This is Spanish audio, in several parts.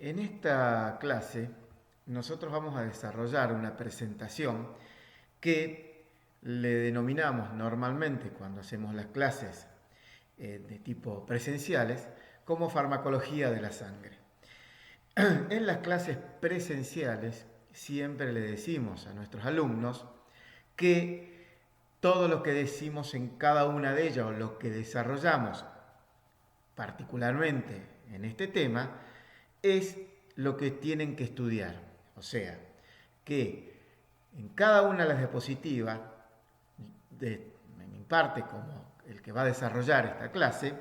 En esta clase nosotros vamos a desarrollar una presentación que le denominamos normalmente cuando hacemos las clases de tipo presenciales como farmacología de la sangre. En las clases presenciales siempre le decimos a nuestros alumnos que todo lo que decimos en cada una de ellas o lo que desarrollamos particularmente en este tema es lo que tienen que estudiar. O sea, que en cada una de las diapositivas, de mi parte como el que va a desarrollar esta clase,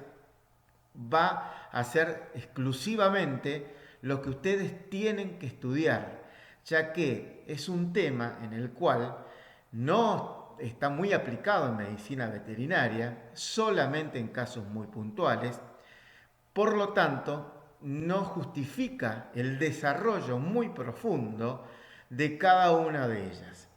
va a ser exclusivamente lo que ustedes tienen que estudiar, ya que es un tema en el cual no está muy aplicado en medicina veterinaria, solamente en casos muy puntuales. Por lo tanto, no justifica el desarrollo muy profundo de cada una de ellas.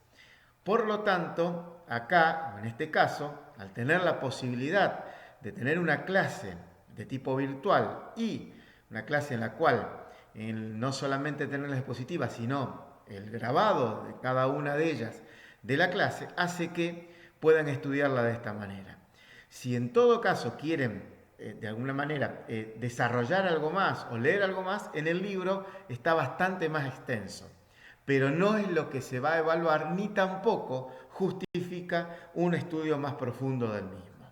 Por lo tanto, acá, en este caso, al tener la posibilidad de tener una clase de tipo virtual y una clase en la cual no solamente tener las diapositivas, sino el grabado de cada una de ellas de la clase, hace que puedan estudiarla de esta manera. Si en todo caso quieren de alguna manera desarrollar algo más o leer algo más, en el libro está bastante más extenso, pero no es lo que se va a evaluar ni tampoco justifica un estudio más profundo del mismo.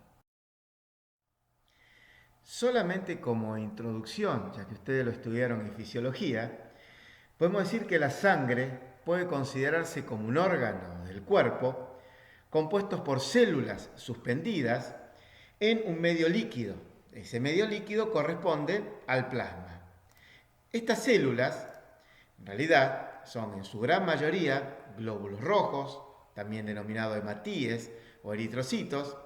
Solamente como introducción, ya que ustedes lo estudiaron en fisiología, podemos decir que la sangre puede considerarse como un órgano del cuerpo compuesto por células suspendidas en un medio líquido. Ese medio líquido corresponde al plasma. Estas células, en realidad, son en su gran mayoría glóbulos rojos, también denominados hematíes o eritrocitos,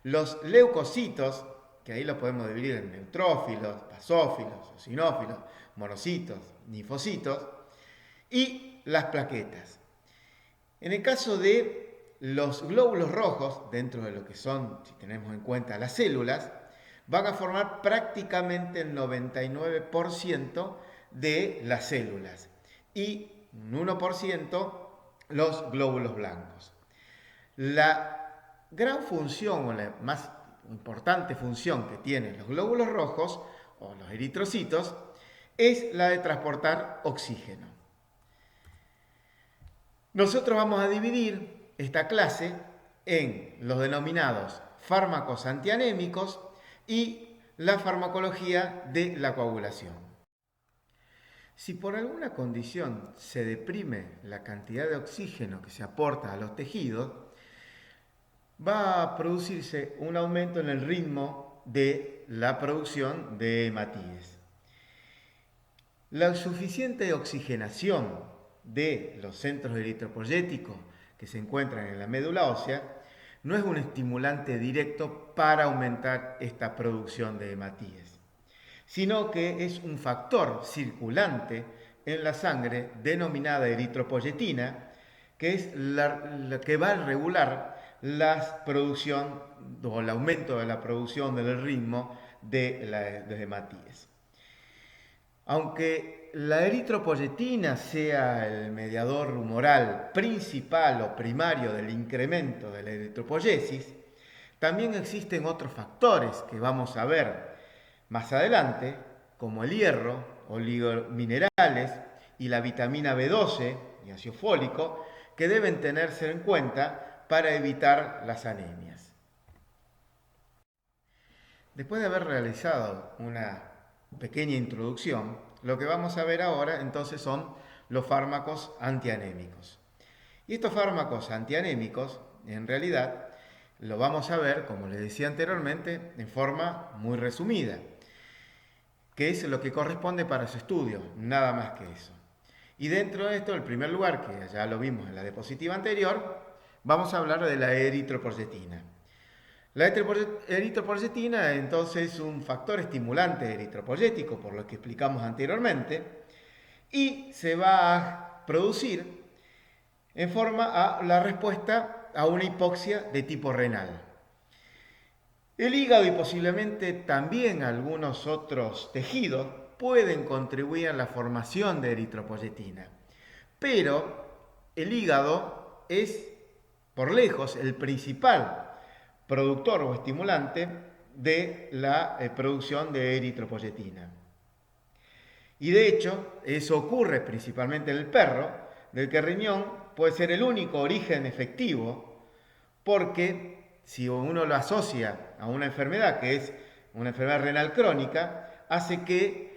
los leucocitos, que ahí los podemos dividir en neutrófilos, basófilos, eosinófilos, monocitos, linfocitos, y las plaquetas. En el caso de los glóbulos rojos, dentro de lo que son, si tenemos en cuenta las células, van a formar prácticamente el 99% de las células y un 1% los glóbulos blancos. La gran función o la más importante función que tienen los glóbulos rojos o los eritrocitos es la de transportar oxígeno. Nosotros vamos a dividir esta clase en los denominados fármacos antianémicos y la farmacología de la coagulación. Si por alguna condición se deprime la cantidad de oxígeno que se aporta a los tejidos, va a producirse un aumento en el ritmo de la producción de hematíes. La suficiente oxigenación de los centros eritropoyéticos que se encuentran en la médula ósea no es un estimulante directo para aumentar esta producción de hematíes, sino que es un factor circulante en la sangre denominada eritropoyetina, que es la que va a regular la producción o el aumento de la producción del ritmo de hematíes. Aunque la eritropoyetina sea el mediador humoral principal o primario del incremento de la eritropoyesis, también existen otros factores que vamos a ver más adelante, como el hierro, oligominerales y la vitamina B12 y ácido fólico, que deben tenerse en cuenta para evitar las anemias. Después de haber realizado una pequeña introducción, lo que vamos a ver ahora entonces son los fármacos antianémicos. Y estos fármacos antianémicos, en realidad, lo vamos a ver, como les decía anteriormente, en forma muy resumida, que es lo que corresponde para su estudio, nada más que eso. Y dentro de esto, en primer lugar, que ya lo vimos en la diapositiva anterior, vamos a hablar de la eritropoyetina. La eritropoyetina entonces es un factor estimulante eritropoyético, por lo que explicamos anteriormente, y se va a producir en forma a la respuesta a una hipoxia de tipo renal. El hígado y posiblemente también algunos otros tejidos pueden contribuir en la formación de eritropoyetina. Pero el hígado es, por lejos, el principal productor o estimulante de la producción de eritropoyetina. Y de hecho, eso ocurre principalmente en el perro, del que el riñón puede ser el único origen efectivo, porque si uno lo asocia a una enfermedad que es una enfermedad renal crónica, hace que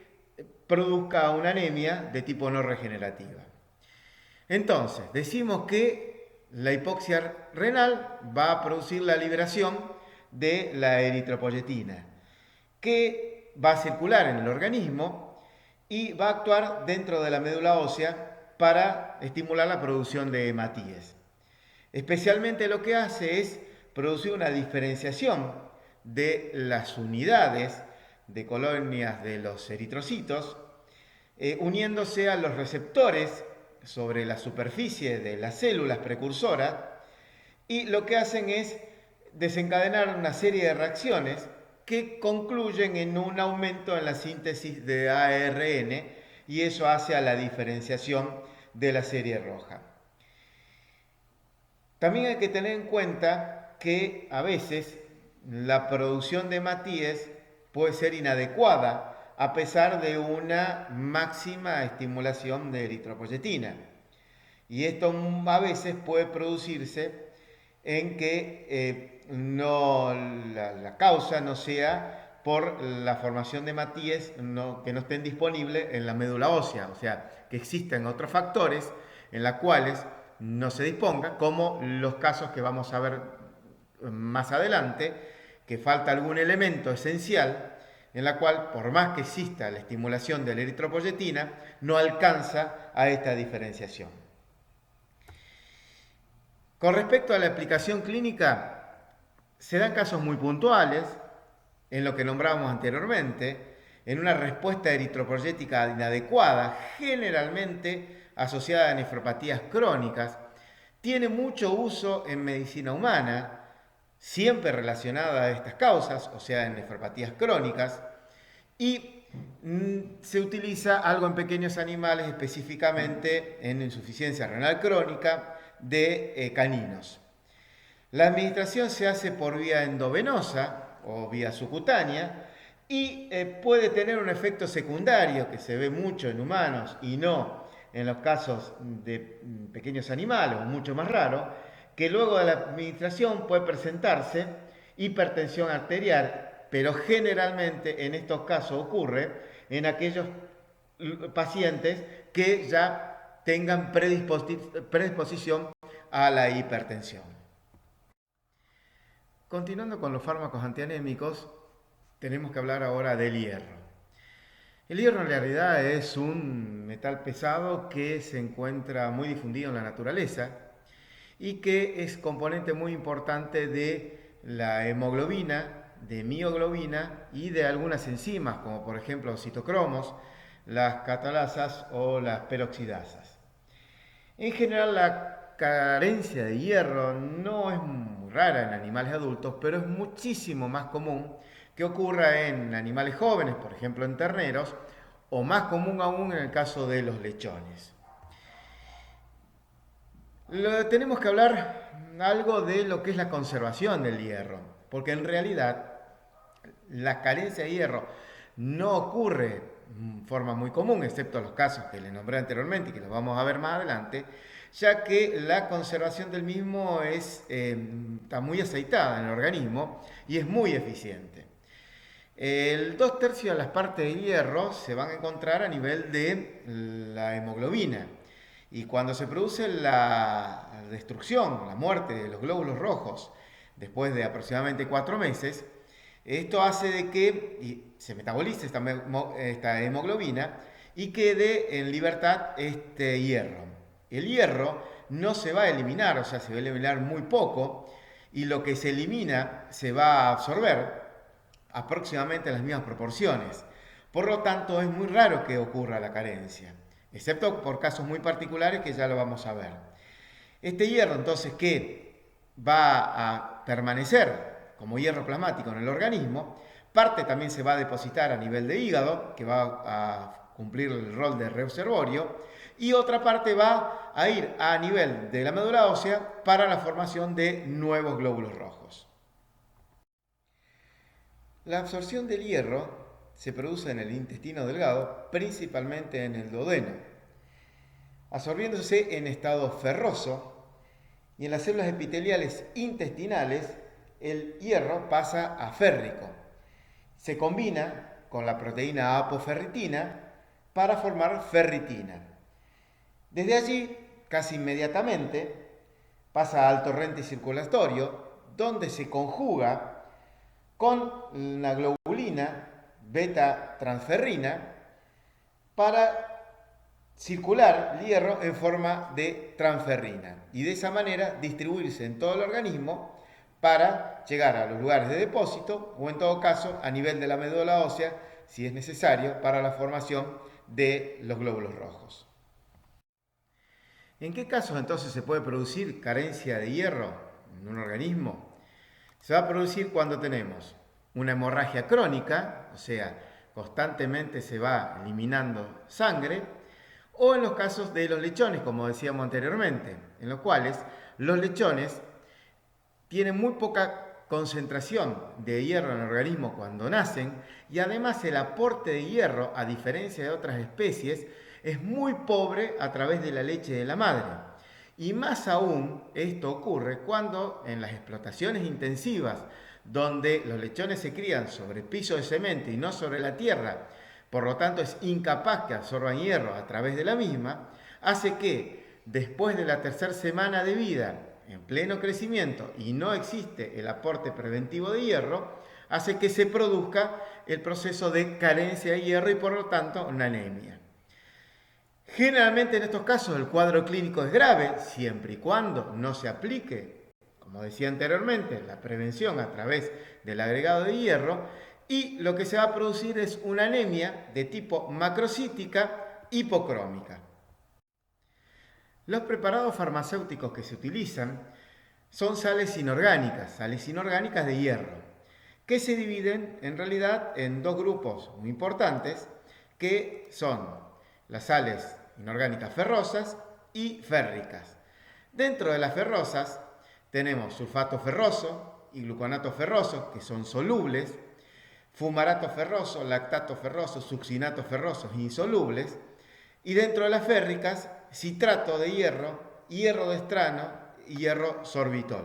produzca una anemia de tipo no regenerativa. Entonces, decimos que la hipoxia renal va a producir la liberación de la eritropoyetina, que va a circular en el organismo y va a actuar dentro de la médula ósea para estimular la producción de hematíes. Especialmente lo que hace es producir una diferenciación de las unidades de colonias de los eritrocitos, uniéndose a los receptores sobre la superficie de las células precursoras, y lo que hacen es desencadenar una serie de reacciones que concluyen en un aumento en la síntesis de ARN, y eso hace a la diferenciación de la serie roja. También hay que tener en cuenta que a veces la producción de hematíes puede ser inadecuada a pesar de una máxima estimulación de eritropoyetina. Y esto a veces puede producirse en que la causa no sea por la formación de hematíes que no estén disponibles en la médula ósea, o sea, que existen otros factores en los cuales no se disponga, como los casos que vamos a ver más adelante, que falta algún elemento esencial en la cual, por más que exista la estimulación de la eritropoyetina, no alcanza a esta diferenciación. Con respecto a la aplicación clínica, se dan casos muy puntuales, en lo que nombrábamos anteriormente, en una respuesta eritropoyética inadecuada, generalmente asociada a nefropatías crónicas. Tiene mucho uso en medicina humana, siempre relacionada a estas causas, o sea, en nefropatías crónicas, y se utiliza algo en pequeños animales, específicamente en insuficiencia renal crónica de caninos. La administración se hace por vía endovenosa o vía subcutánea y puede tener un efecto secundario que se ve mucho en humanos y no en los casos de pequeños animales, o mucho más raro, que luego de la administración puede presentarse hipertensión arterial, pero generalmente en estos casos ocurre en aquellos pacientes que ya tengan predisposición a la hipertensión. Continuando con los fármacos antianémicos, tenemos que hablar ahora del hierro. El hierro en realidad es un metal pesado que se encuentra muy difundido en la naturaleza y que es componente muy importante de la hemoglobina, de mioglobina y de algunas enzimas, como por ejemplo los citocromos, las catalasas o las peroxidasas. En general, la carencia de hierro no es muy rara en animales adultos, pero es muchísimo más común que ocurra en animales jóvenes, por ejemplo en terneros, o más común aún en el caso de los lechones. Tenemos que hablar algo de lo que es la conservación del hierro, porque en realidad la carencia de hierro no ocurre en forma muy común, excepto los casos que les nombré anteriormente y que los vamos a ver más adelante, ya que la conservación del mismo está muy aceitada en el organismo y es muy eficiente. El 2/3 de las partes de hierro se van a encontrar a nivel de la hemoglobina. Y cuando se produce la destrucción, la muerte de los glóbulos rojos, después de aproximadamente 4 meses, esto hace de que se metabolice esta hemoglobina y quede en libertad este hierro. El hierro no se va a eliminar, o sea, se va a eliminar muy poco, y lo que se elimina se va a absorber aproximadamente en las mismas proporciones. Por lo tanto, es muy raro que ocurra la carencia, excepto por casos muy particulares que ya lo vamos a ver. Este hierro, entonces, que va a permanecer como hierro plasmático en el organismo, Parte también se va a depositar a nivel de hígado, que va a cumplir el rol de reservorio, y otra parte va a ir a nivel de la médula ósea para la formación de nuevos glóbulos rojos. La absorción del hierro se produce en el intestino delgado, principalmente en el duodeno, absorbiéndose en estado ferroso, y en las células epiteliales intestinales el hierro pasa a férrico. Se combina con la proteína apoferritina para formar ferritina. Desde allí, casi inmediatamente, pasa al torrente circulatorio, donde se conjuga con la globulina beta-transferrina para circular el hierro en forma de transferrina y de esa manera distribuirse en todo el organismo para llegar a los lugares de depósito o en todo caso a nivel de la médula ósea si es necesario para la formación de los glóbulos rojos. ¿En qué casos entonces se puede producir carencia de hierro en un organismo? Se va a producir cuando tenemos una hemorragia crónica, o sea, constantemente se va eliminando sangre, o en los casos de los lechones, como decíamos anteriormente, en los cuales los lechones tienen muy poca concentración de hierro en el organismo cuando nacen y además el aporte de hierro, a diferencia de otras especies, es muy pobre a través de la leche de la madre. Y más aún esto ocurre cuando en las explotaciones intensivas, donde los lechones se crían sobre piso de cemento y no sobre la tierra, por lo tanto es incapaz que absorban hierro a través de la misma, hace que después de la tercera semana de vida, en pleno crecimiento, y no existe el aporte preventivo de hierro, hace que se produzca el proceso de carencia de hierro y por lo tanto una anemia. Generalmente en estos casos el cuadro clínico es grave, siempre y cuando no se aplique, como decía anteriormente, la prevención a través del agregado de hierro, y lo que se va a producir es una anemia de tipo macrocítica hipocrómica. Los preparados farmacéuticos que se utilizan son sales inorgánicas de hierro, que se dividen en realidad en dos grupos muy importantes, que son las sales inorgánicas ferrosas y férricas. Dentro de las ferrosas tenemos sulfato ferroso y gluconato ferroso, que son solubles, fumarato ferroso, lactato ferroso, succinato ferrosos insolubles, y dentro de las férricas, citrato de hierro, hierro de estrano y hierro sorbitol.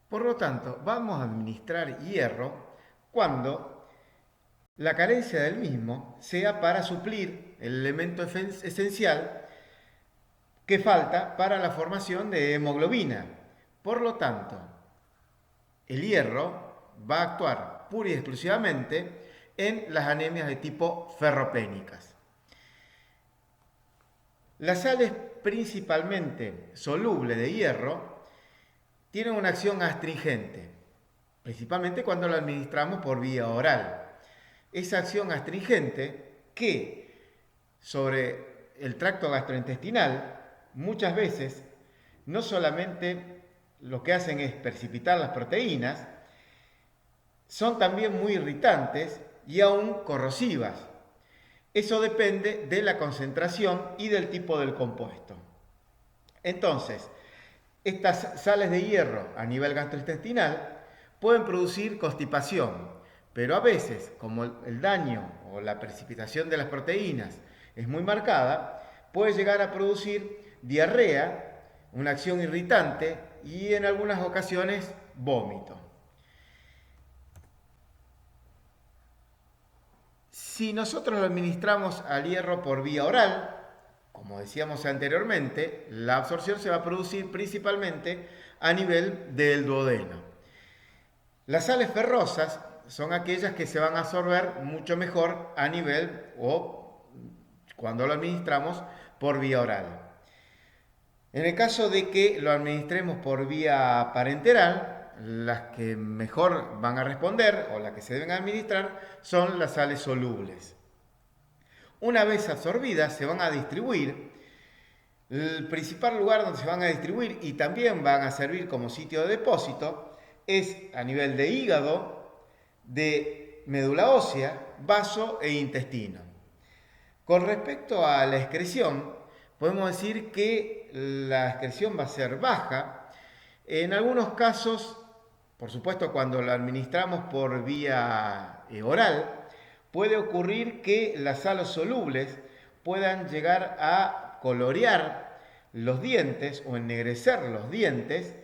Por lo tanto, vamos a administrar hierro cuando la carencia del mismo sea para suplir el elemento esencial que falta para la formación de hemoglobina. Por lo tanto, el hierro va a actuar pura y exclusivamente en las anemias de tipo ferropénicas. Las sales principalmente solubles de hierro tienen una acción astringente, principalmente cuando la administramos por vía oral. Esa acción astringente que sobre el tracto gastrointestinal muchas veces no solamente lo que hacen es precipitar las proteínas, son también muy irritantes y aún corrosivas. Eso depende de la concentración y del tipo del compuesto. Entonces, estas sales de hierro a nivel gastrointestinal pueden producir constipación, pero a veces, como el daño o la precipitación de las proteínas es muy marcada, puede llegar a producir diarrea, una acción irritante y en algunas ocasiones vómito. Si nosotros lo administramos al hierro por vía oral, como decíamos anteriormente, la absorción se va a producir principalmente a nivel del duodeno. Las sales ferrosas son aquellas que se van a absorber mucho mejor a nivel o cuando lo administramos por vía oral. En el caso de que lo administremos por vía parenteral, las que mejor van a responder o las que se deben administrar son las sales solubles. Una vez absorbidas se van a distribuir. El principal lugar donde se van a distribuir y también van a servir como sitio de depósito es a nivel de hígado, de médula ósea, vaso e intestino. Con respecto a la excreción, podemos decir que la excreción va a ser baja. En algunos casos, por supuesto, cuando lo administramos por vía oral, puede ocurrir que las salos solubles puedan llegar a colorear los dientes o ennegrecer los dientes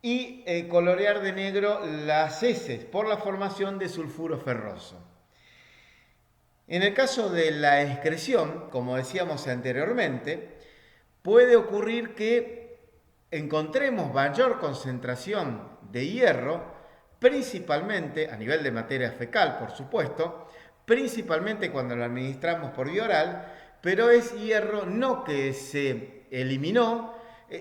y colorear de negro las heces por la formación de sulfuro ferroso. En el caso de la excreción, como decíamos anteriormente, puede ocurrir que encontremos mayor concentración de hierro, principalmente a nivel de materia fecal, por supuesto, principalmente cuando lo administramos por vía oral, pero es hierro no que se eliminó,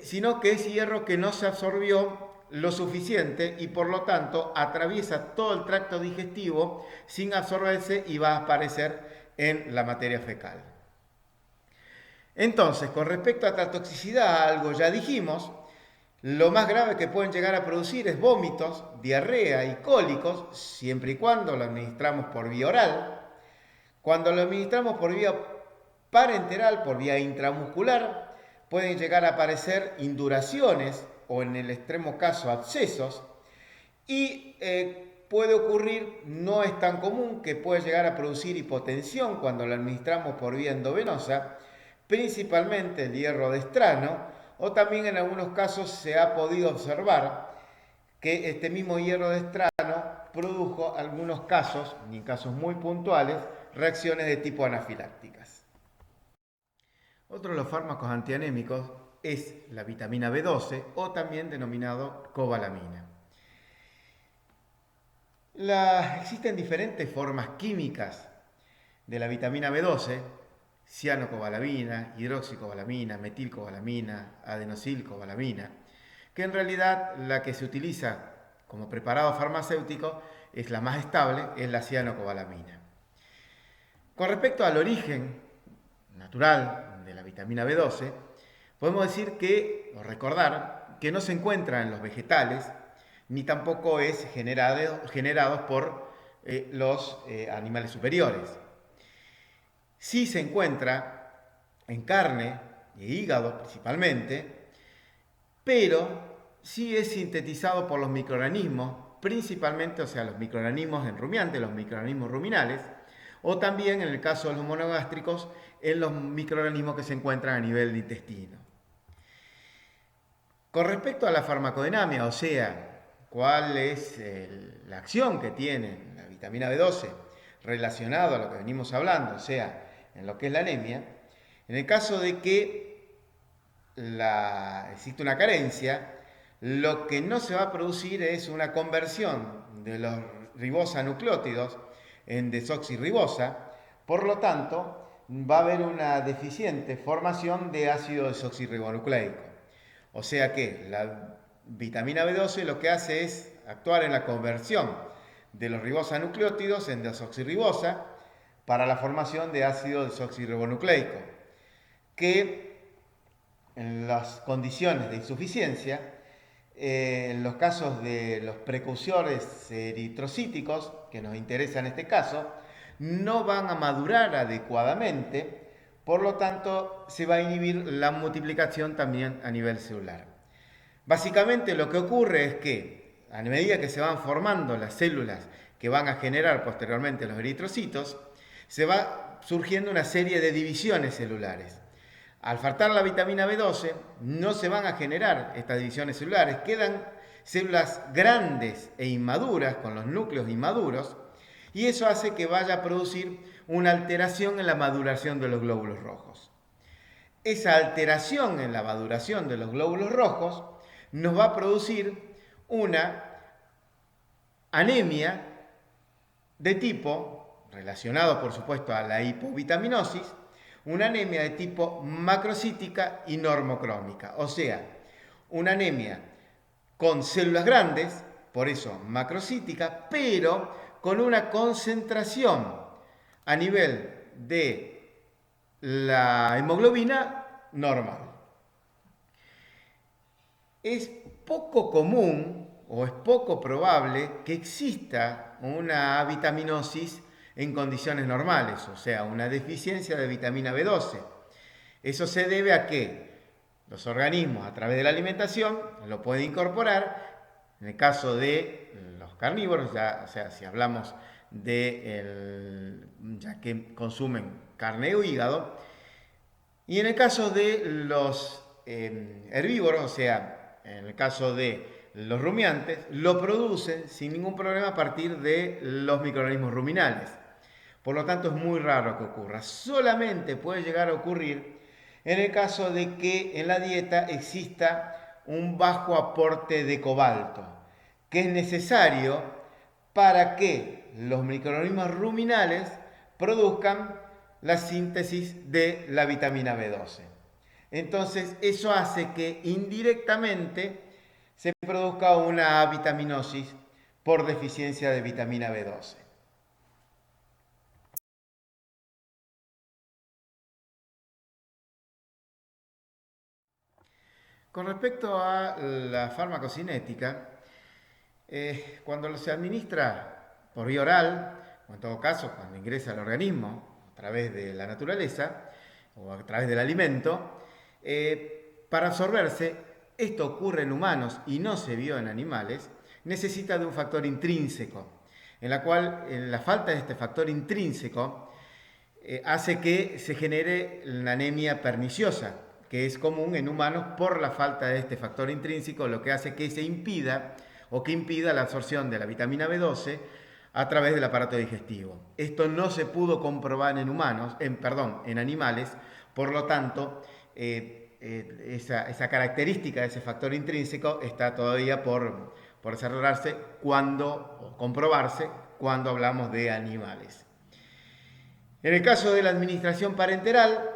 sino que es hierro que no se absorbió lo suficiente y por lo tanto atraviesa todo el tracto digestivo sin absorberse y va a aparecer en la materia fecal. Entonces, con respecto a la toxicidad, algo ya dijimos, lo más grave que pueden llegar a producir es vómitos, diarrea y cólicos, siempre y cuando lo administramos por vía oral. Cuando lo administramos por vía parenteral, por vía intramuscular, pueden llegar a aparecer induraciones o en el extremo caso abscesos y puede ocurrir, no es tan común, que puede llegar a producir hipotensión cuando lo administramos por vía endovenosa, principalmente el hierro de estrano, o también en algunos casos se ha podido observar que este mismo hierro de estrano produjo algunos casos, y en casos muy puntuales, reacciones de tipo anafilácticas. Otro de los fármacos antianémicos es la vitamina B12 o también denominado cobalamina. Existen diferentes formas químicas de la vitamina B12, cianocobalamina, hidroxicobalamina, metilcobalamina, adenosilcobalamina, que en realidad la que se utiliza como preparado farmacéutico es la más estable, es la cianocobalamina. Con respecto al origen natural de la vitamina B12, podemos decir que, o recordar, que no se encuentra en los vegetales, ni tampoco es generado por los animales superiores. Sí se encuentra en carne e hígado principalmente, pero sí es sintetizado por los microorganismos, principalmente, o sea, los microorganismos en rumiantes, los microorganismos ruminales, o también en el caso de los monogástricos, en los microorganismos que se encuentran a nivel de intestino. Con respecto a la farmacodinamia, o sea, cuál es la acción que tiene la vitamina B12 relacionado a lo que venimos hablando, o sea, en lo que es la anemia, en el caso de que existe una carencia, lo que no se va a producir es una conversión de los ribosanucleótidos en desoxirribosa, por lo tanto, va a haber una deficiente formación de ácido desoxirribonucleico. O sea que la vitamina B12 lo que hace es actuar en la conversión de los ribosanucleótidos en desoxirribosa para la formación de ácido desoxirribonucleico, que en las condiciones de insuficiencia, en los casos de los precursores eritrocíticos, que nos interesa en este caso, no van a madurar adecuadamente, por lo tanto se va a inhibir la multiplicación también a nivel celular. Básicamente lo que ocurre es que a medida que se van formando las células que van a generar posteriormente los eritrocitos, se va surgiendo una serie de divisiones celulares. Al faltar la vitamina B12, no se van a generar estas divisiones celulares, quedan células grandes e inmaduras, con los núcleos inmaduros, y eso hace que vaya a producir una alteración en la maduración de los glóbulos rojos. Esa alteración en la maduración de los glóbulos rojos nos va a producir una anemia de tipo, relacionado por supuesto a la hipovitaminosis, una anemia de tipo macrocítica y normocrómica, o sea, una anemia con células grandes, por eso macrocítica, pero con una concentración a nivel de la hemoglobina normal. Es poco común, o es poco probable que exista una avitaminosis en condiciones normales, o sea, una deficiencia de vitamina B12. Eso se debe a que los organismos a través de la alimentación lo pueden incorporar. En el caso de los carnívoros, ya, o sea, si hablamos ya que consumen carne o hígado, y en el caso de los herbívoros, o sea, en el caso de los rumiantes, lo producen sin ningún problema a partir de los microorganismos ruminales. Por lo tanto, es muy raro que ocurra. Solamente puede llegar a ocurrir en el caso de que en la dieta exista un bajo aporte de cobalto, que es necesario para que los microorganismos ruminales produzcan la síntesis de la vitamina B12. Entonces, eso hace que indirectamente se produzca una avitaminosis por deficiencia de vitamina B12. Con respecto a la farmacocinética, cuando se administra por vía oral, o en todo caso cuando ingresa al organismo a través de la naturaleza o a través del alimento, para absorberse, esto ocurre en humanos y no se vio en animales, necesita de un factor intrínseco, en la cual la falta de este factor intrínseco hace que se genere la anemia perniciosa, que es común en humanos por la falta de este factor intrínseco, lo que hace que se impida o que impida la absorción de la vitamina B12 a través del aparato digestivo. Esto no se pudo comprobar en animales, por lo tanto, esa característica de ese factor intrínseco está todavía por desarrollarse o comprobarse cuando hablamos de animales. En el caso de la administración parenteral,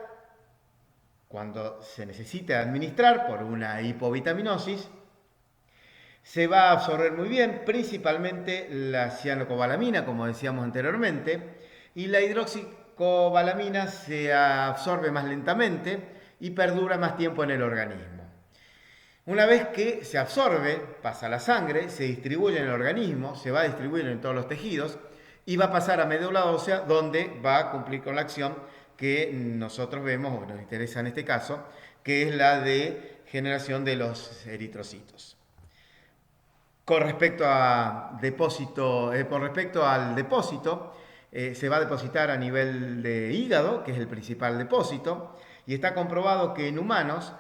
cuando se necesita administrar por una hipovitaminosis, se va a absorber muy bien, principalmente la cianocobalamina, como decíamos anteriormente, y la hidroxicobalamina se absorbe más lentamente y perdura más tiempo en el organismo. Una vez que se absorbe, pasa a la sangre, se distribuye en el organismo, se va a distribuir en todos los tejidos y va a pasar a médula ósea, donde va a cumplir con la acción que nosotros vemos, o nos interesa en este caso, que es la de generación de los eritrocitos. Con respecto al depósito, se va a depositar a nivel de hígado, que es el principal depósito, y está comprobado que en humanos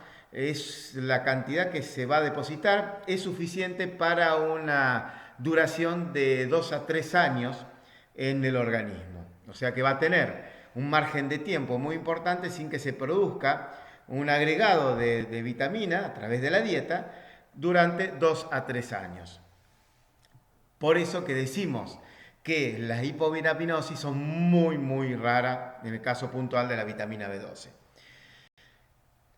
la cantidad que se va a depositar es suficiente para una duración de 2 a 3 años en el organismo. O sea que va a tener un margen de tiempo muy importante sin que se produzca un agregado de vitamina a través de la dieta durante 2 a 3 años. Por eso que decimos que las hipovitaminosis son muy raras en el caso puntual de la vitamina B12.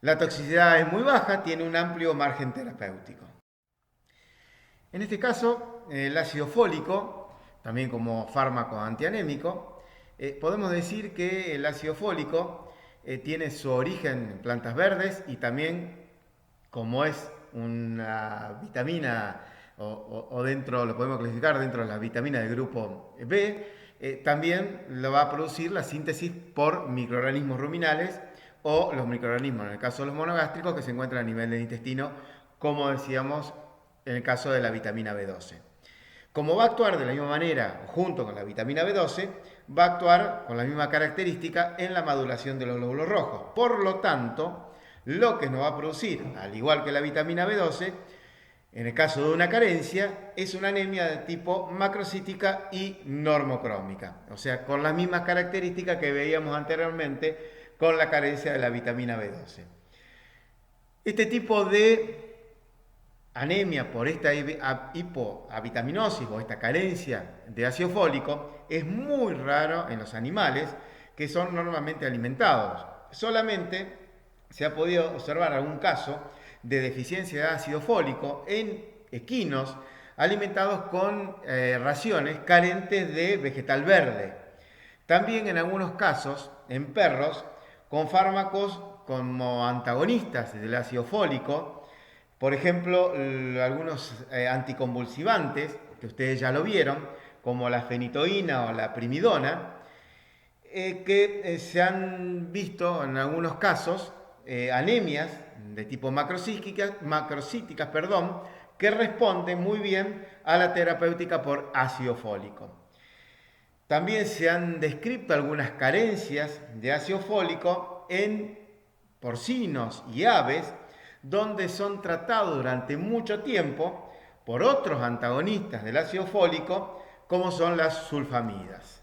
La toxicidad es muy baja, tiene un amplio margen terapéutico. En este caso, el ácido fólico, también como fármaco antianémico, podemos decir que el ácido fólico tiene su origen en plantas verdes y también, como es una vitamina o dentro, lo podemos clasificar dentro de las vitaminas del grupo B, también lo va a producir la síntesis por microorganismos ruminales o los microorganismos, en el caso de los monogástricos, que se encuentran a nivel del intestino, como decíamos en el caso de la vitamina B12. Como va a actuar de la misma manera junto con la vitamina B12, va a actuar con la misma característica en la maduración de los glóbulos rojos. Por lo tanto, lo que nos va a producir, al igual que la vitamina B12, en el caso de una carencia, es una anemia de tipo macrocítica y normocrómica. O sea, con las mismas características que veíamos anteriormente con la carencia de la vitamina B12. Este tipo de anemia por esta hipovitaminosis o esta carencia de ácido fólico es muy raro en los animales que son normalmente alimentados. Solamente se ha podido observar algún caso de deficiencia de ácido fólico en equinos alimentados con raciones carentes de vegetal verde. También en algunos casos en perros con fármacos como antagonistas del ácido fólico Por ejemplo, algunos anticonvulsivantes, que ustedes ya lo vieron, como la fenitoína o la primidona, que se han visto en algunos casos anemias de tipo macrocíticas, perdón, que responden muy bien a la terapéutica por ácido fólico. También se han descrito algunas carencias de ácido fólico en porcinos y aves, donde son tratados durante mucho tiempo por otros antagonistas del ácido fólico, como son las sulfamidas.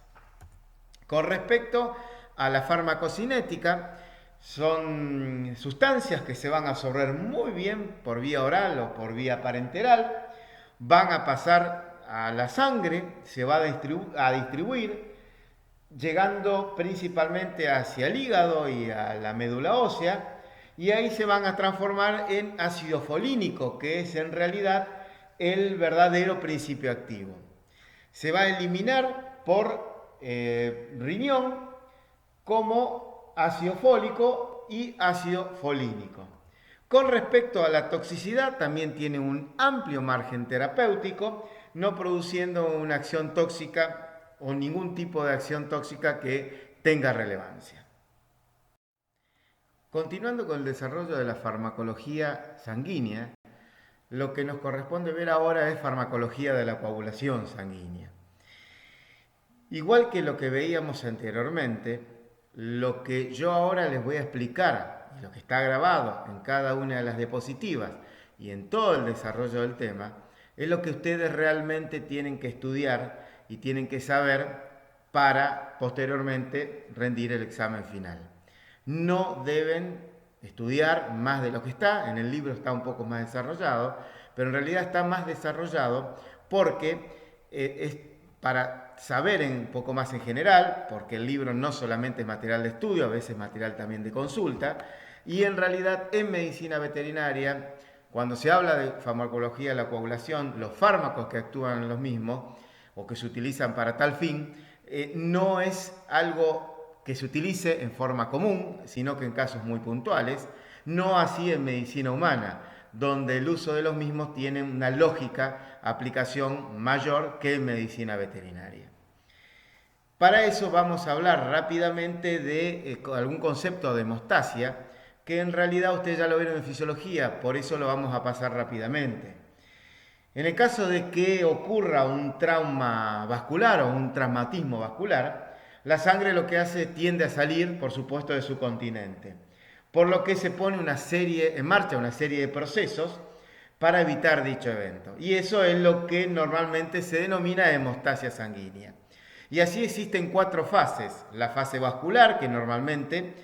Con respecto a la farmacocinética, son sustancias que se van a absorber muy bien por vía oral o por vía parenteral, van a pasar a la sangre, se va a distribuir, llegando principalmente hacia el hígado y a la médula ósea, y ahí se van a transformar en ácido folínico, que es en realidad el verdadero principio activo. Se va a eliminar por riñón como ácido fólico y ácido folínico. Con respecto a la toxicidad, también tiene un amplio margen terapéutico, no produciendo una acción tóxica o ningún tipo de acción tóxica que tenga relevancia. Continuando con el desarrollo de la farmacología sanguínea, lo que nos corresponde ver ahora es farmacología de la coagulación sanguínea. Igual que lo que veíamos anteriormente, lo que yo ahora les voy a explicar, y lo que está grabado en cada una de las diapositivas y en todo el desarrollo del tema, es lo que ustedes realmente tienen que estudiar y tienen que saber para posteriormente rendir el examen final. No deben estudiar más de lo que está, en el libro está un poco más desarrollado, pero en realidad está más desarrollado porque es para saber un poco más en general, porque el libro no solamente es material de estudio, a veces material también de consulta, y en realidad en medicina veterinaria, cuando se habla de farmacología de la coagulación, los fármacos que actúan en los mismos o que se utilizan para tal fin, no es algo que se utilice en forma común, sino que en casos muy puntuales, no así en medicina humana, donde el uso de los mismos tiene una lógica aplicación mayor que en medicina veterinaria. Para eso vamos a hablar rápidamente de algún concepto de hemostasia, que en realidad ustedes ya lo vieron en fisiología, por eso lo vamos a pasar rápidamente. En el caso de que ocurra un trauma vascular o un traumatismo vascular, la sangre lo que hace tiende a salir, por supuesto, de su continente, por lo que se pone en marcha una serie de procesos para evitar dicho evento. Y eso es lo que normalmente se denomina hemostasia sanguínea. Y así existen 4 fases. La fase vascular, que normalmente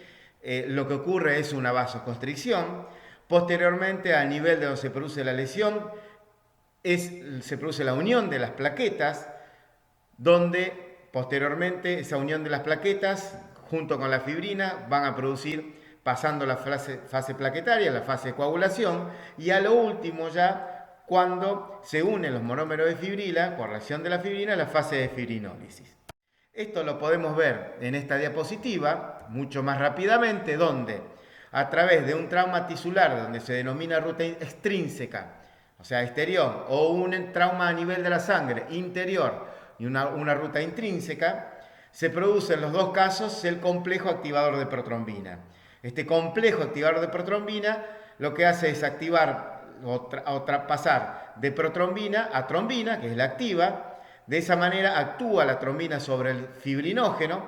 lo que ocurre es una vasoconstricción. Posteriormente, a nivel de donde se produce la lesión, se produce la unión de las plaquetas, donde posteriormente esa unión de las plaquetas, junto con la fibrina, van a producir, pasando la fase plaquetaria, la fase de coagulación, y a lo último ya, cuando se unen los monómeros de fibrila, por reacción de la fibrina, la fase de fibrinólisis. Esto lo podemos ver en esta diapositiva, mucho más rápidamente, donde a través de un trauma tisular, donde se denomina ruta extrínseca, o sea, exterior, o un trauma a nivel de la sangre, interior, y una ruta intrínseca, se produce en los dos casos el complejo activador de protrombina. Este complejo activador de protrombina lo que hace es activar o pasar de protrombina a trombina, que es la activa. De esa manera actúa la trombina sobre el fibrinógeno,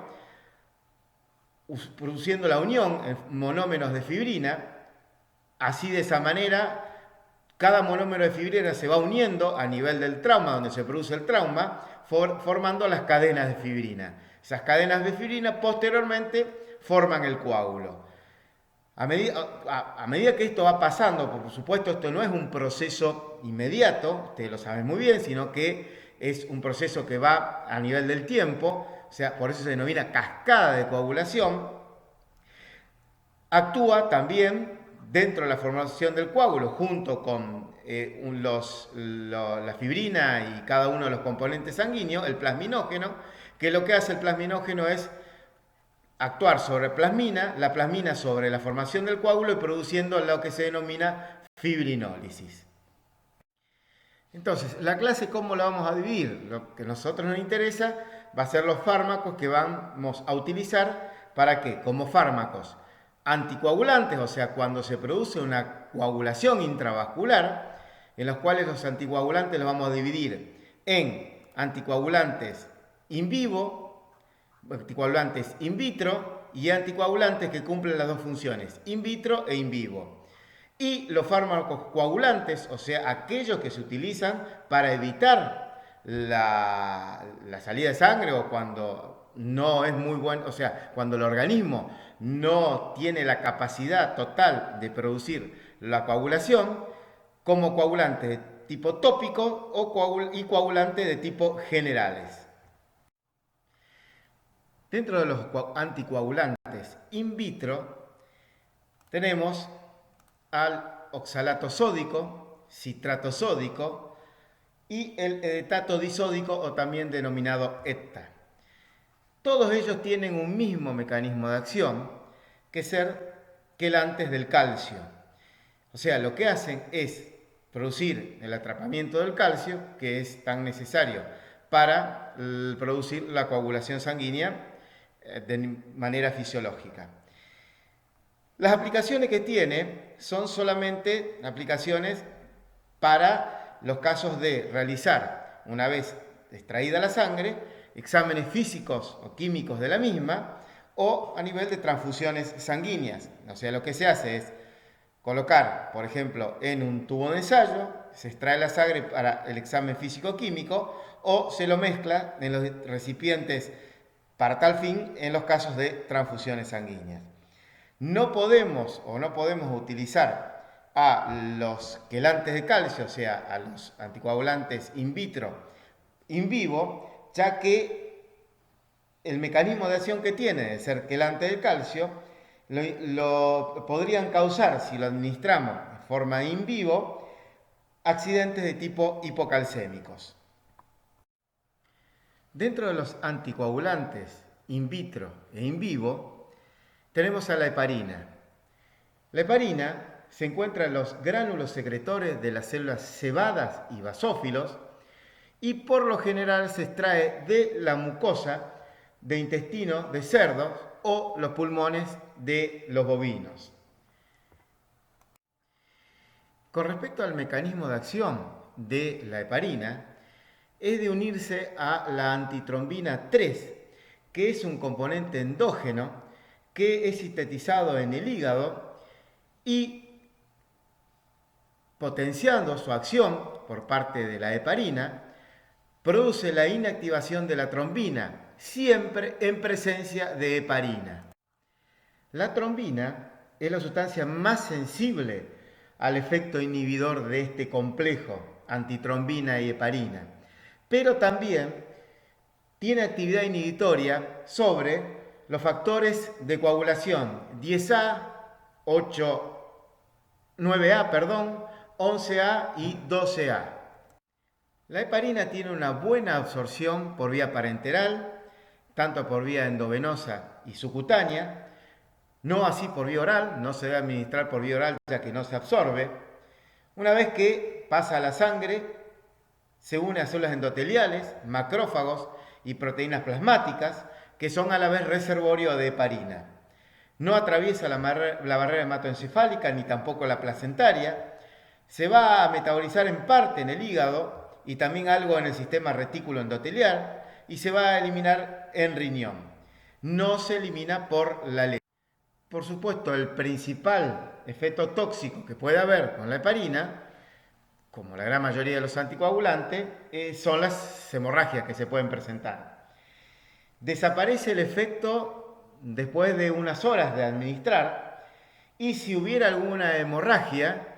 produciendo la unión en monómeros de fibrina. Así, de esa manera, cada monómero de fibrina se va uniendo a nivel del trauma, donde se produce el trauma, formando las cadenas de fibrina. Esas cadenas de fibrina posteriormente forman el coágulo. A medida que esto va pasando, por supuesto, esto no es un proceso inmediato, ustedes lo saben muy bien, sino que es un proceso que va a nivel del tiempo, o sea, por eso se denomina cascada de coagulación. Actúa también dentro de la formación del coágulo, junto con la fibrina y cada uno de los componentes sanguíneos, el plasminógeno, que lo que hace el plasminógeno es actuar sobre la plasmina sobre la formación del coágulo y produciendo lo que se denomina fibrinólisis. Entonces, la clase, ¿cómo la vamos a dividir? Lo que a nosotros nos interesa va a ser los fármacos que vamos a utilizar para que, como fármacos anticoagulantes, o sea, cuando se produce una coagulación intravascular, en los cuales los anticoagulantes los vamos a dividir en anticoagulantes in vivo, anticoagulantes in vitro y anticoagulantes que cumplen las dos funciones, in vitro e in vivo. Y los fármacos coagulantes, o sea, aquellos que se utilizan para evitar la salida de sangre o cuando no es muy bueno, o sea, cuando el organismo no tiene la capacidad total de producir la coagulación, como coagulantes de tipo tópico y coagulantes de tipo generales. Dentro de los anticoagulantes in vitro tenemos al oxalato sódico, citrato sódico y el edetato disódico o también denominado ETA. Todos ellos tienen un mismo mecanismo de acción que ser quelantes del calcio. O sea, lo que hacen es producir el atrapamiento del calcio, que es tan necesario para producir la coagulación sanguínea de manera fisiológica. Las aplicaciones que tiene son solamente aplicaciones para los casos de realizar, una vez extraída la sangre, exámenes físicos o químicos de la misma o a nivel de transfusiones sanguíneas. O sea, lo que se hace es colocar, por ejemplo, en un tubo de ensayo, se extrae la sangre para el examen físico-químico o se lo mezcla en los recipientes para tal fin en los casos de transfusiones sanguíneas. No podemos utilizar a los quelantes de calcio, o sea, a los anticoagulantes in vitro, in vivo, ya que el mecanismo de acción que tiene de ser quelante de calcio lo podrían causar, si lo administramos de forma in vivo, accidentes de tipo hipocalcémicos. Dentro de los anticoagulantes in vitro e in vivo, tenemos a la heparina. La heparina se encuentra en los gránulos secretores de las células cebadas y basófilos y por lo general se extrae de la mucosa de intestino de cerdos o los pulmones de los bovinos. Con respecto al mecanismo de acción de la heparina, es de unirse a la antitrombina 3, que es un componente endógeno que es sintetizado en el hígado y potenciando su acción por parte de la heparina, produce la inactivación de la trombina, siempre en presencia de heparina. La trombina es la sustancia más sensible al efecto inhibidor de este complejo, antitrombina y heparina, pero también tiene actividad inhibitoria sobre los factores de coagulación 10A, 9A, 11A y 12A. La heparina tiene una buena absorción por vía parenteral, tanto por vía endovenosa y subcutánea, no así por vía oral, no se debe administrar por vía oral ya que no se absorbe. Una vez que pasa a la sangre, se une a células endoteliales, macrófagos y proteínas plasmáticas, que son a la vez reservorio de heparina. No atraviesa la barrera hematoencefálica ni tampoco la placentaria. Se va a metabolizar en parte en el hígado y también algo en el sistema retículo endotelial y se va a eliminar en riñón. No se elimina por la leche. Por supuesto, el principal efecto tóxico que puede haber con la heparina, como la gran mayoría de los anticoagulantes, son las hemorragias que se pueden presentar. Desaparece el efecto después de unas horas de administrar y si hubiera alguna hemorragia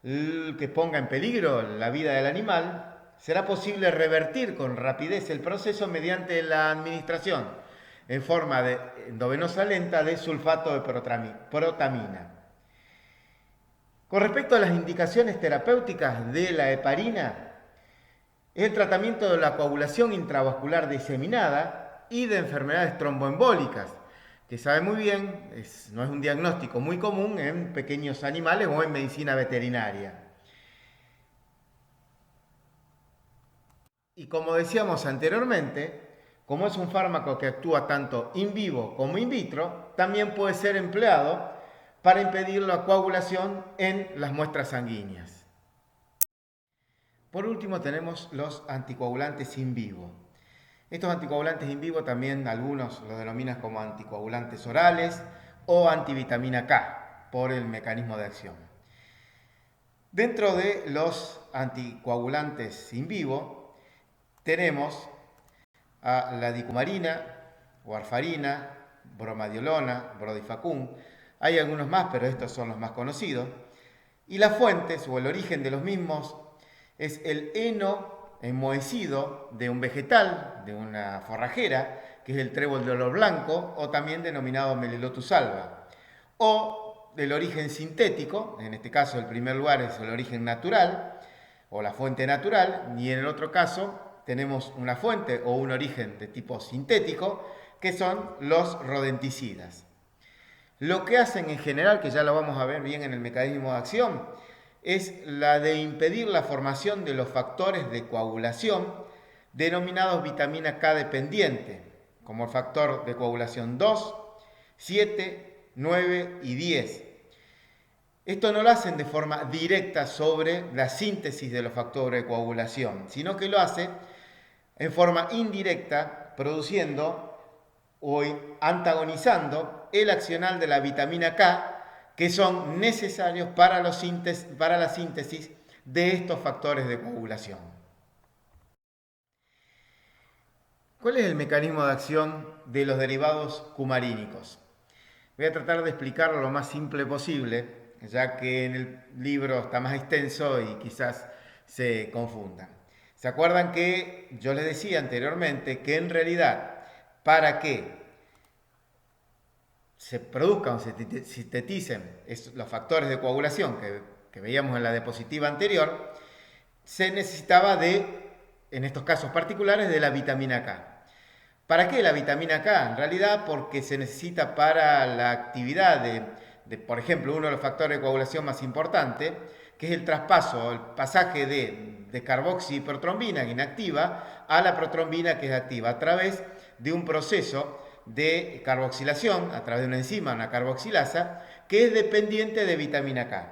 que ponga en peligro la vida del animal, será posible revertir con rapidez el proceso mediante la administración en forma de endovenosa lenta de sulfato de protamina. Con respecto a las indicaciones terapéuticas de la heparina, es el tratamiento de la coagulación intravascular diseminada y de enfermedades tromboembólicas, que sabe muy bien, no es un diagnóstico muy común en pequeños animales o en medicina veterinaria. Y como decíamos anteriormente, como es un fármaco que actúa tanto in vivo como in vitro, también puede ser empleado para impedir la coagulación en las muestras sanguíneas. Por último tenemos los anticoagulantes in vivo. Estos anticoagulantes in vivo también algunos los denominan como anticoagulantes orales o antivitamina K por el mecanismo de acción. Dentro de los anticoagulantes in vivo tenemos a la dicumarina, warfarina, bromadiolona, brodifacum. Hay algunos más, pero estos son los más conocidos. Y las fuentes o el origen de los mismos es el heno enmohecido de un vegetal, de una forrajera, que es el trébol de olor blanco, o también denominado Melilotus alba. O del origen sintético, en este caso el primer lugar es el origen natural, o la fuente natural, y en el otro caso tenemos una fuente o un origen de tipo sintético, que son los rodenticidas. Lo que hacen en general, que ya lo vamos a ver bien en el mecanismo de acción, es la de impedir la formación de los factores de coagulación denominados vitamina K dependiente, como el factor de coagulación 2, 7, 9 y 10. Esto no lo hacen de forma directa sobre la síntesis de los factores de coagulación, sino que lo hace en forma indirecta, produciendo o antagonizando el accional de la vitamina K, que son necesarios para la síntesis de estos factores de coagulación. ¿Cuál es el mecanismo de acción de los derivados cumarínicos? Voy a tratar de explicarlo lo más simple posible, ya que en el libro está más extenso y quizás se confundan. ¿Se acuerdan que yo les decía anteriormente que en realidad para que se produzcan o se sinteticen los factores de coagulación que veíamos en la diapositiva anterior, se necesitaba en estos casos particulares, de la vitamina K. ¿Para qué la vitamina K? En realidad porque se necesita para la actividad por ejemplo, uno de los factores de coagulación más importantes, que es el traspaso, el pasaje de carboxiprotrombina inactiva a la protrombina que es activa a través de un proceso de carboxilación, a través de una enzima, una carboxilasa, que es dependiente de vitamina K.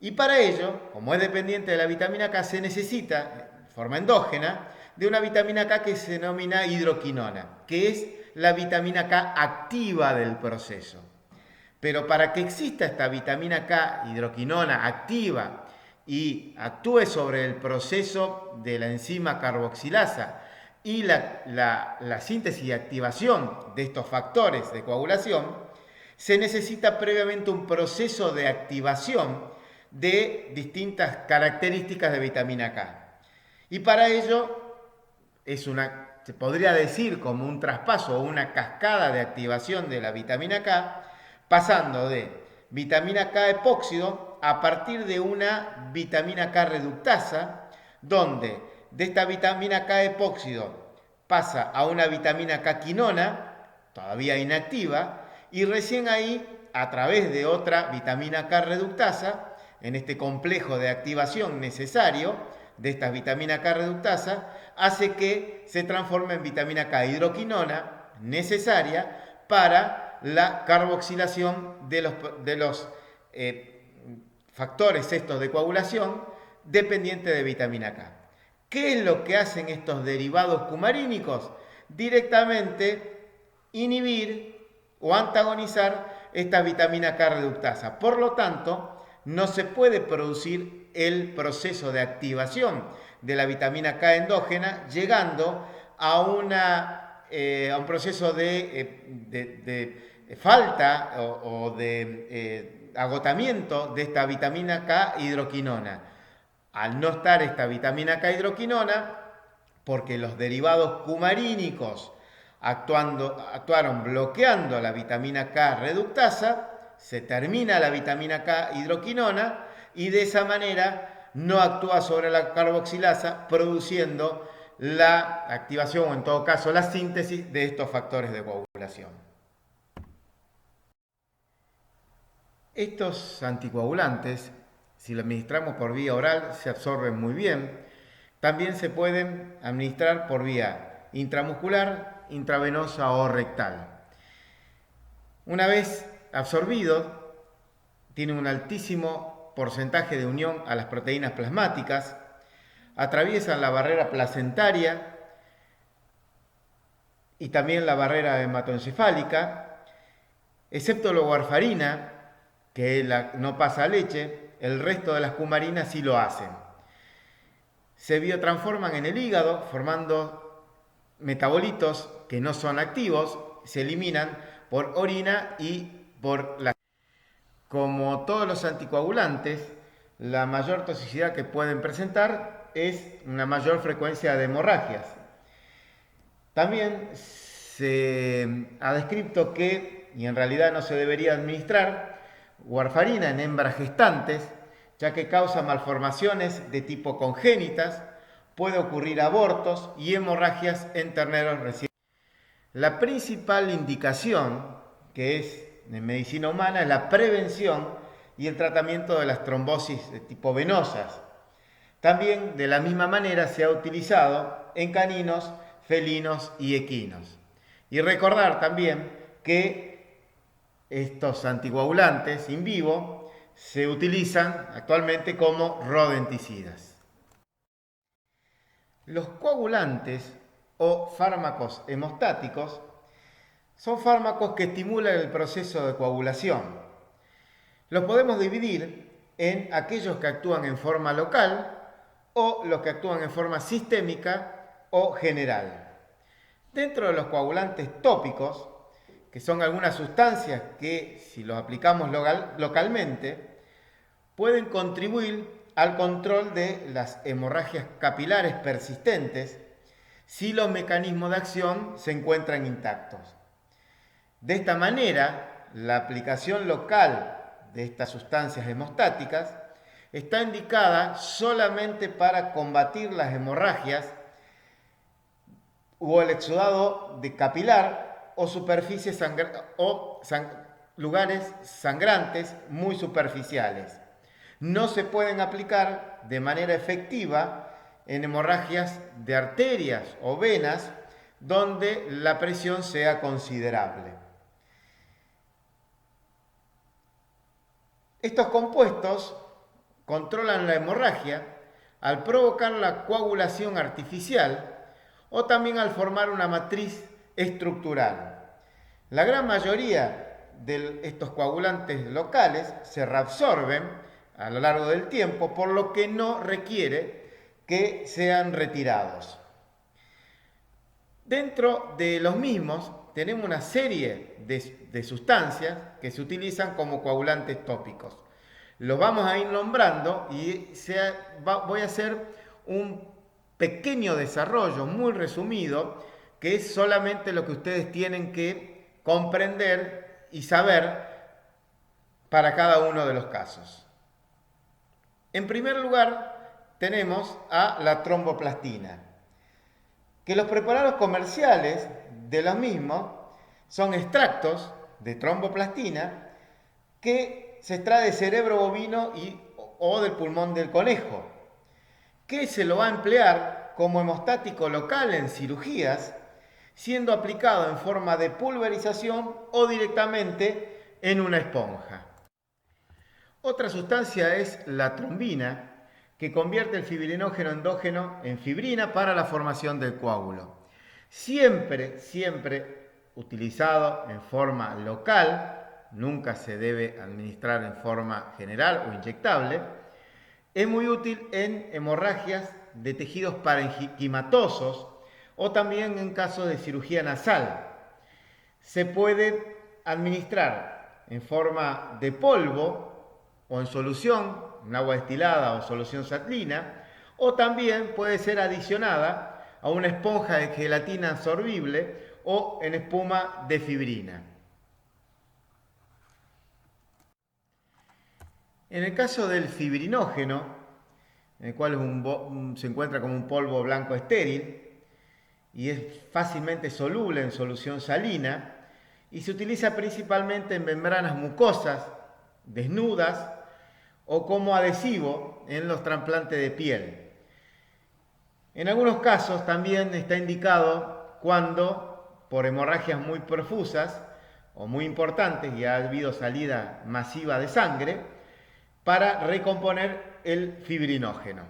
Y para ello, como es dependiente de la vitamina K, se necesita, de forma endógena, de una vitamina K que se denomina hidroquinona, que es la vitamina K activa del proceso. Pero para que exista esta vitamina K hidroquinona activa y actúe sobre el proceso de la enzima carboxilasa y la síntesis y activación de estos factores de coagulación, se necesita previamente un proceso de activación de distintas características de vitamina K. Y para ello se podría decir como un traspaso o una cascada de activación de la vitamina K, pasando de vitamina K epóxido a partir de una vitamina K reductasa, donde de esta vitamina K epóxido pasa a una vitamina K quinona, todavía inactiva, y recién ahí, a través de otra vitamina K reductasa, en este complejo de activación necesario de esta vitamina K reductasa, hace que se transforme en vitamina K hidroquinona necesaria para la carboxilación de los factores estos de coagulación dependientes de vitamina K. ¿Qué es lo que hacen estos derivados cumarínicos? Directamente inhibir o antagonizar esta vitamina K reductasa. Por lo tanto, no se puede producir el proceso de activación de la vitamina K endógena, llegando a un proceso de falta o de agotamiento de esta vitamina K hidroquinona. Al no estar esta vitamina K hidroquinona, porque los derivados cumarínicos actuaron bloqueando la vitamina K reductasa, se termina la vitamina K hidroquinona y de esa manera no actúa sobre la carboxilasa, produciendo la activación o en todo caso la síntesis de estos factores de coagulación. Estos anticoagulantes, si los administramos por vía oral, se absorben muy bien. También se pueden administrar por vía intramuscular, intravenosa o rectal. Una vez absorbido, tiene un altísimo porcentaje de unión a las proteínas plasmáticas, atraviesan la barrera placentaria y también la barrera hematoencefálica, excepto la warfarina, que no pasa a leche, el resto de las cumarinas sí lo hacen. Se biotransforman en el hígado formando metabolitos que no son activos, se eliminan por orina y por la... Como todos los anticoagulantes, la mayor toxicidad que pueden presentar es una mayor frecuencia de hemorragias. También se ha descrito que, y en realidad no se debería administrar, warfarina en hembras gestantes, ya que causa malformaciones de tipo congénitas, puede ocurrir abortos y hemorragias en terneros recién. La principal indicación, que es en medicina humana, es la prevención y el tratamiento de las trombosis de tipo venosas. También de la misma manera se ha utilizado en caninos, felinos y equinos. Y recordar también que estos anticoagulantes in vivo se utilizan actualmente como rodenticidas. Los coagulantes o fármacos hemostáticos son fármacos que estimulan el proceso de coagulación. Los podemos dividir en aquellos que actúan en forma local o los que actúan en forma sistémica o general. Dentro de los coagulantes tópicos, que son algunas sustancias que, si los aplicamos localmente, pueden contribuir al control de las hemorragias capilares persistentes si los mecanismos de acción se encuentran intactos. De esta manera, la aplicación local de estas sustancias hemostáticas está indicada solamente para combatir las hemorragias o el exudado de capilar o superficies lugares sangrantes muy superficiales. No se pueden aplicar de manera efectiva en hemorragias de arterias o venas donde la presión sea considerable. Estos compuestos controlan la hemorragia al provocar la coagulación artificial o también al formar una matriz estructural. La gran mayoría de estos coagulantes locales se reabsorben a lo largo del tiempo, por lo que no requiere que sean retirados. Dentro de los mismos tenemos una serie de sustancias que se utilizan como coagulantes tópicos. Los vamos a ir nombrando y voy a hacer un pequeño desarrollo muy resumido, que es solamente lo que ustedes tienen que comprender y saber para cada uno de los casos. En primer lugar, tenemos a la tromboplastina, que los preparados comerciales de los mismos son extractos de tromboplastina que se extrae del cerebro bovino o del pulmón del conejo, que se lo va a emplear como hemostático local en cirugías, siendo aplicado en forma de pulverización o directamente en una esponja. Otra sustancia es la trombina, que convierte el fibrinógeno endógeno en fibrina para la formación del coágulo. Siempre utilizado en forma local, nunca se debe administrar en forma general o inyectable. Es muy útil en hemorragias de tejidos parenquimatosos o también en casos de cirugía nasal. Se puede administrar en forma de polvo o en solución, en agua destilada o solución salina, o también puede ser adicionada a una esponja de gelatina absorbible o en espuma de fibrina. En el caso del fibrinógeno, en el cual se encuentra como un polvo blanco estéril y es fácilmente soluble en solución salina y se utiliza principalmente en membranas mucosas desnudas o como adhesivo en los trasplantes de piel. En algunos casos también está indicado cuando, por hemorragias muy profusas o muy importantes y ha habido salida masiva de sangre, para recomponer el fibrinógeno.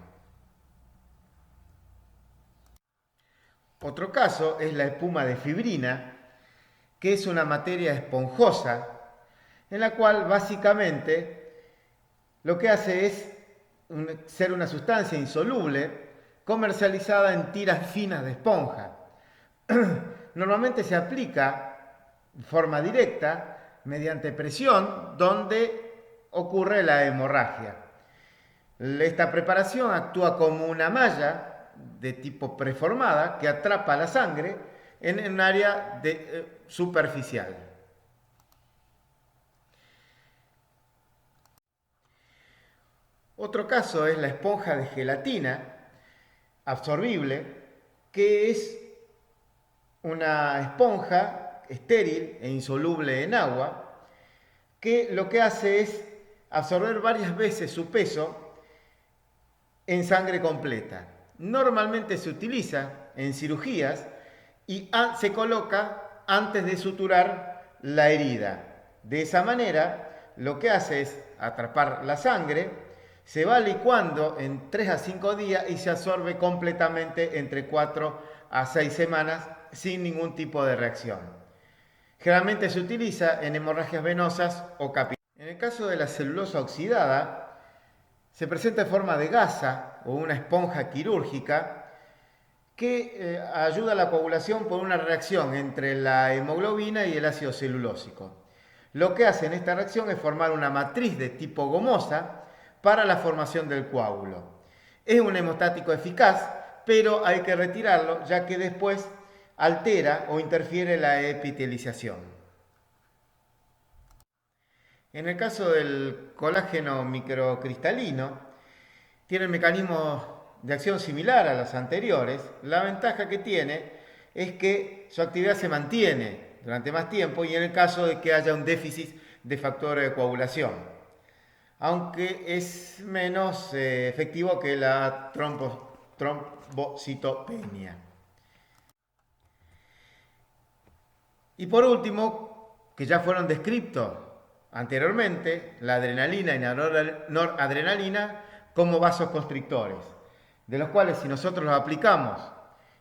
Otro caso es la espuma de fibrina, que es una materia esponjosa en la cual básicamente lo que hace es ser una sustancia insoluble comercializada en tiras finas de esponja. Normalmente se aplica de forma directa mediante presión donde ocurre la hemorragia. Esta preparación actúa como una malla de tipo preformada que atrapa la sangre en un área superficial. Otro caso es la esponja de gelatina absorbible, que es una esponja estéril e insoluble en agua, que lo que hace es absorber varias veces su peso en sangre completa. Normalmente se utiliza en cirugías y se coloca antes de suturar la herida. De esa manera, lo que hace es atrapar la sangre, se va licuando en 3 a 5 días y se absorbe completamente entre 4 a 6 semanas sin ningún tipo de reacción. Generalmente se utiliza en hemorragias venosas o capilares. En el caso de la celulosa oxidada, se presenta en forma de gasa o una esponja quirúrgica que ayuda a la coagulación por una reacción entre la hemoglobina y el ácido celulósico. Lo que hace en esta reacción es formar una matriz de tipo gomosa para la formación del coágulo. Es un hemostático eficaz, pero hay que retirarlo ya que después altera o interfiere la epitelización. En el caso del colágeno microcristalino, tiene el mecanismo de acción similar a los anteriores. La ventaja que tiene es que su actividad se mantiene durante más tiempo y en el caso de que haya un déficit de factores de coagulación, aunque es menos efectivo que la trombocitopenia. Y por último, que ya fueron descritos anteriormente, la adrenalina y la noradrenalina como vasoconstrictores, de los cuales si nosotros los aplicamos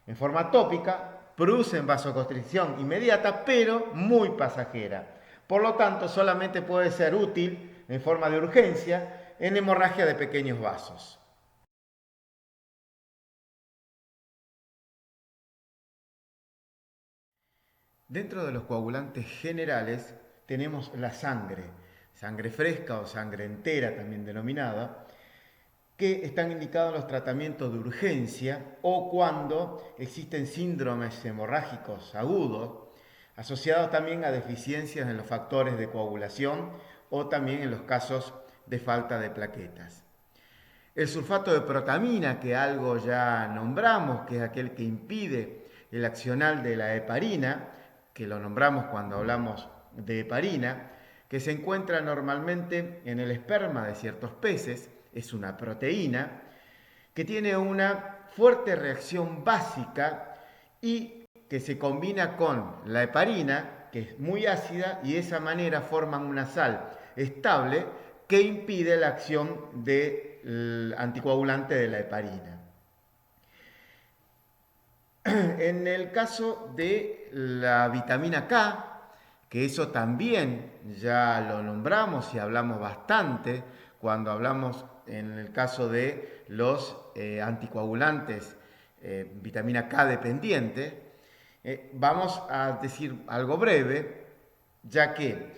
en forma tópica, producen vasoconstricción inmediata, pero muy pasajera. Por lo tanto, solamente puede ser útil en forma de urgencia en hemorragia de pequeños vasos. Dentro de los coagulantes generales tenemos la sangre fresca o sangre entera también denominada, que están indicados en los tratamientos de urgencia o cuando existen síndromes hemorrágicos agudos, asociados también a deficiencias en los factores de coagulación o también en los casos de falta de plaquetas. El sulfato de protamina, que algo ya nombramos, que es aquel que impide el accional de la heparina, que lo nombramos cuando hablamos de heparina, que se encuentra normalmente en el esperma de ciertos peces, es una proteína que tiene una fuerte reacción básica y que se combina con la heparina, que es muy ácida, y de esa manera forman una sal estable que impide la acción del anticoagulante de la heparina. En el caso de la vitamina K, que eso también ya lo nombramos y hablamos bastante cuando hablamos en el caso de los anticoagulantes, vitamina K dependiente, vamos a decir algo breve, ya que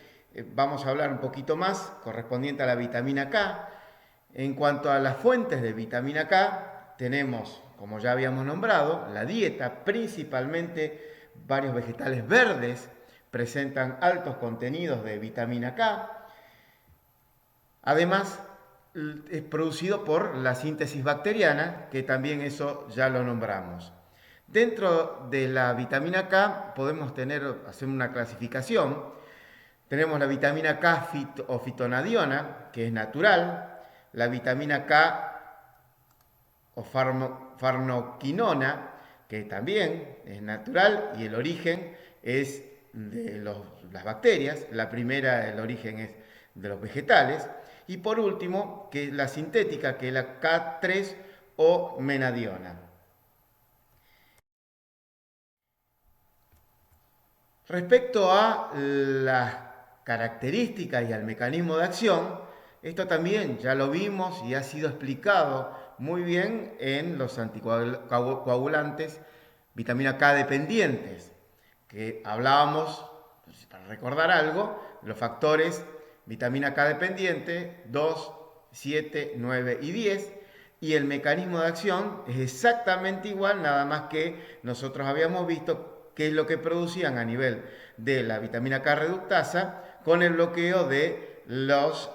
vamos a hablar un poquito más correspondiente a la vitamina K. En cuanto a las fuentes de vitamina K, tenemos, como ya habíamos nombrado, la dieta, principalmente varios vegetales verdes presentan altos contenidos de vitamina K. Además, es producido por la síntesis bacteriana, que también eso ya lo nombramos. Dentro de la vitamina K podemos hacer una clasificación. Tenemos la vitamina K o fitonadiona, que es natural, la vitamina K o farnoquinona, que también es natural y el origen es de las bacterias. La primera, el origen es de los vegetales. Y por último, que es la sintética, que es la K3 o menadiona. Respecto a las características y al mecanismo de acción, esto también ya lo vimos y ha sido explicado muy bien en los anticoagulantes vitamina K dependientes, que hablábamos, para recordar algo, los factores vitamina K dependiente 2, 7, 9 y 10, y el mecanismo de acción es exactamente igual, nada más que nosotros habíamos visto qué es lo que producían a nivel de la vitamina K reductasa con el bloqueo de los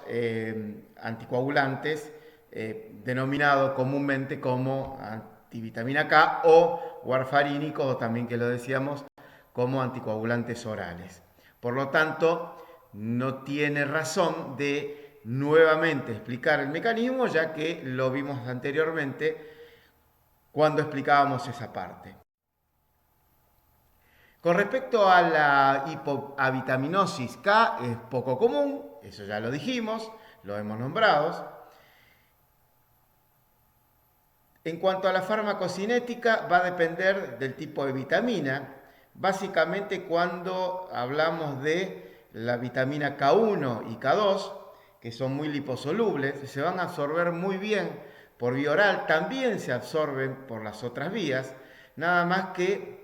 anticoagulantes denominado comúnmente como antivitamina K o warfarínicos, o también que lo decíamos como anticoagulantes orales. Por lo tanto, no tiene razón de nuevamente explicar el mecanismo, ya que lo vimos anteriormente cuando explicábamos esa parte. Con respecto a la hipoavitaminosis K, es poco común, eso ya lo dijimos, lo hemos nombrado. En cuanto a la farmacocinética, va a depender del tipo de vitamina. Básicamente, cuando hablamos de la vitamina K1 y K2, que son muy liposolubles, se van a absorber muy bien por vía oral, también se absorben por las otras vías, nada más que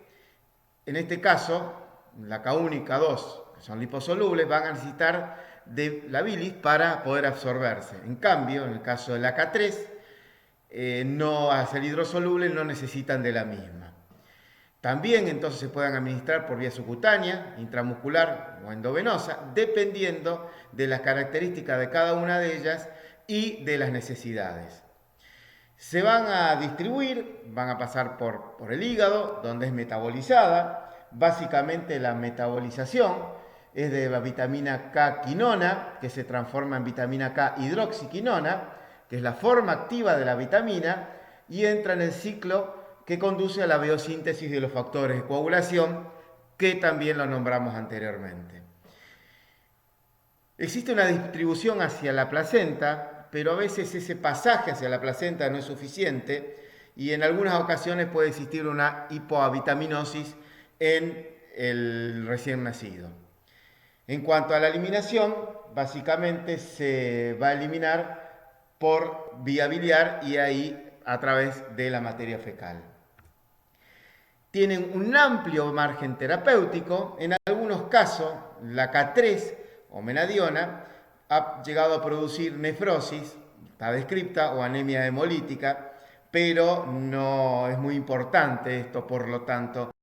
en este caso, la K1 y K2, que son liposolubles, van a necesitar de la bilis para poder absorberse. En cambio, en el caso de la K3, no, al ser hidrosolubles no necesitan de la misma. También entonces se pueden administrar por vía subcutánea, intramuscular o endovenosa, dependiendo de las características de cada una de ellas y de las necesidades. Se van a distribuir, van a pasar por el hígado, donde es metabolizada. Básicamente la metabolización es de la vitamina K quinona, que se transforma en vitamina K hidroxiquinona, que es la forma activa de la vitamina, y entra en el ciclo que conduce a la biosíntesis de los factores de coagulación, que también lo nombramos anteriormente. Existe una distribución hacia la placenta, pero a veces ese pasaje hacia la placenta no es suficiente y en algunas ocasiones puede existir una hipoavitaminosis en el recién nacido. En cuanto a la eliminación, básicamente se va a eliminar por vía biliar y ahí a través de la materia fecal. Tienen un amplio margen terapéutico. En algunos casos, la K3 o menadiona ha llegado a producir nefrosis, está descripta, o anemia hemolítica, pero no es muy importante esto, por lo tanto,